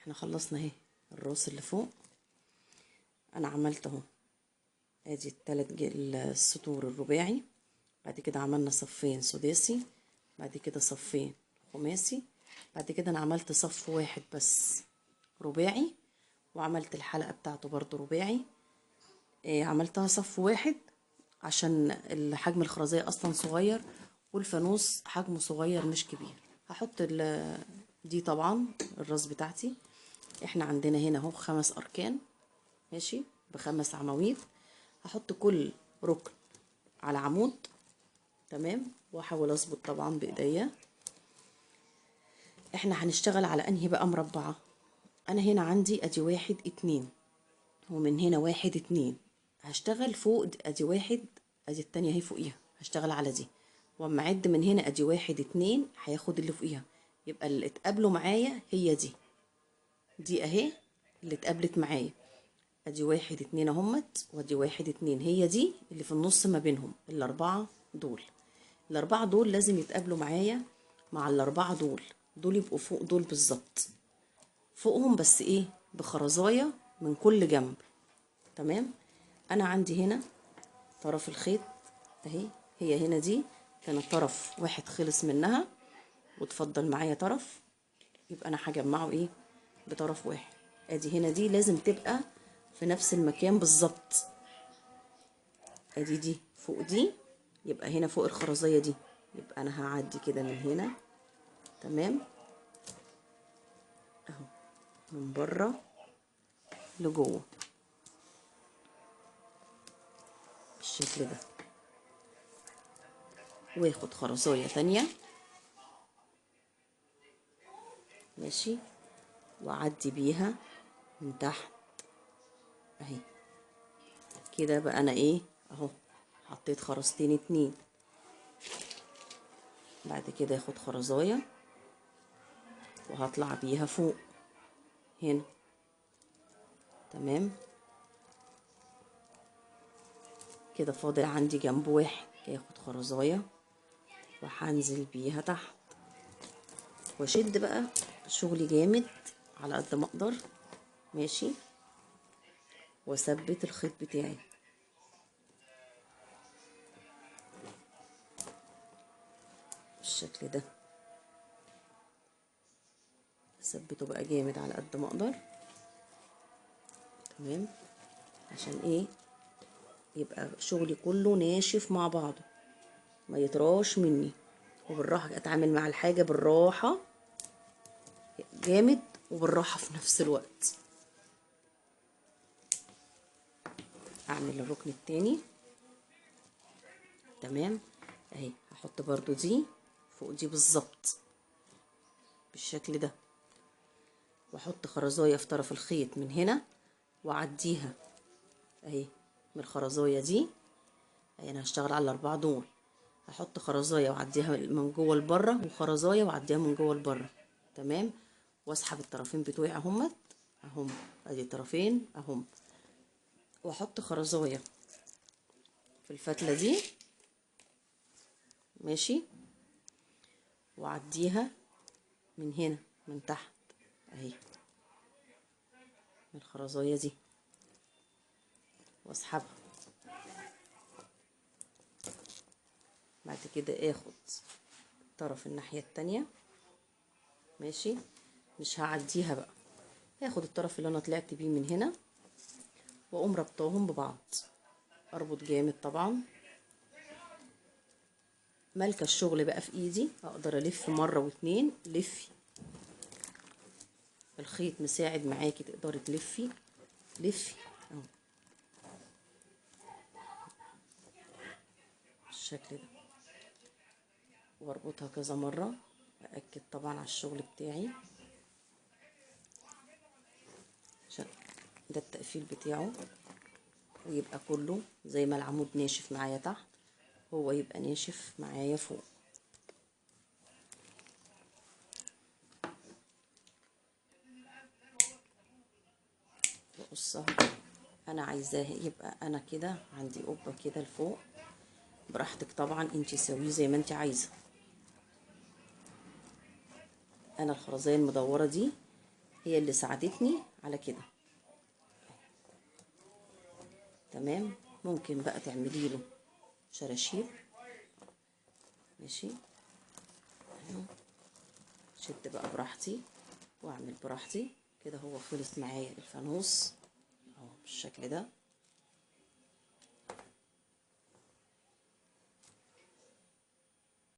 احنا خلصنا اهي الراس اللي فوق. انا عملت اهو ادي السطور الرباعي، بعد كده عملنا صفين سداسي، بعد كده صفين خماسي، بعد كده انا عملت صف واحد بس رباعي، وعملت الحلقة بتاعته برضو رباعي. عملتها صف واحد عشان حجم الخرزية اصلا صغير، والفانوس حجمه صغير مش كبير. هحط دي طبعا الراس بتاعتي. احنا عندنا هنا اهو 5 اركان ماشي ب5 عواميد. هحط كل ركن على عمود تمام، واحاول اظبط طبعا بايديا. احنا هنشتغل على انهي بقى مربعة. انا هنا عندي ادي 1 2، ومن هنا 1 2 هشتغل فوق ادي 1، ادي التانية اهي فوقيها هشتغل على دي، واما اعد من هنا ادي 1 2 هياخد اللي فوقيها، يبقى اللي اتقابلوا معايا هي دي اهي اللي اتقابلت معايا. ادي 1 2 اهمت، وادي 1 2 هي دي اللي في النص ما بينهم الاربعة دول. الاربعة دول لازم يتقابلوا معايا مع الاربعة دول يبقوا فوق دول بالظبط، فوقهم بس ايه بخرزاية من كل جنب تمام. انا عندي هنا طرف الخيط اهي، هي هنا دي كان طرف واحد خلص منها وتفضل معايا طرف، يبقى انا هجمعه ايه بطرف واحد. ادي هنا دي لازم تبقى في نفس المكان بالظبط، ادي دي فوق دي، يبقى هنا فوق الخرزية دي، يبقى انا هعدي كده من هنا تمام اهو من بره لجوه بالشكل ده، واخد خرزاية تانية ماشي، واعدي بيها من تحت اهي كده. بقى انا ايه اهو حطيت خرزتين 2، بعد كده اخد خرزاية وهطلع بيها فوق هنا تمام كده. فاضل عندي جنب واحد، اخد خرزاية وهنزل بيها تحت واشد بقى شغلي جامد على قد ما اقدر ماشي، واثبت الخيط بتاعي بالشكل ده، اثبته بقى جامد على قد ما اقدر تمام، عشان ايه يبقى شغلي كله ناشف مع بعضه ما يطراش مني. وبالراحة اتعامل مع الحاجة بالراحة جامد وبالراحة في نفس الوقت. اعمل الركن التاني تمام اهي، هحط برضو دي فوق دي بالظبط بالشكل ده، واحط خرزاية في طرف الخيط من هنا واعديها اهي من الخرزاية دي اهي. انا هشتغل على الاربعة دول، هحط خرزاية واعديها من جوه لبره، وخرزاية واعديها من جوه لبره تمام، واسحب الطرفين بتوعي اهمت اهم، ادي الطرفين اهم، واحط خرزاية في الفتلة دي ماشي، واعديها من هنا من تحت اهي من الخرزاية دي واسحبها. بعد كده اخد طرف الناحية التانية ماشي، مش هعديها بقى، هاخد الطرف اللي انا طلعت بيه من هنا واقوم ربطاهم ببعض، اربط جامد طبعا. مالكه الشغل بقى في ايدي، اقدر الف مره واتنين. لفي الخيط مساعد معاكي تقدري تلفي، لفي اهو بالشكل ده، واربطها كذا مره، ااكد طبعا على الشغل بتاعي عشان ده التقفيل بتاعه، ويبقى كله زي ما العمود ناشف معايا تحت هو يبقى ناشف معايا فوق. بقصها انا عايزاه يبقى انا كده عندي قبه كده لفوق، براحتك طبعا انتي سويه زي ما انتي عايزه. انا الخرزية المدورة دي هي اللي ساعدتني على كده. تمام. ممكن بقى تعملي له شراشيب. ماشي. شد بقى براحتي واعمل براحتي كده. هو خلص معايا الفانوس اهو بالشكل ده.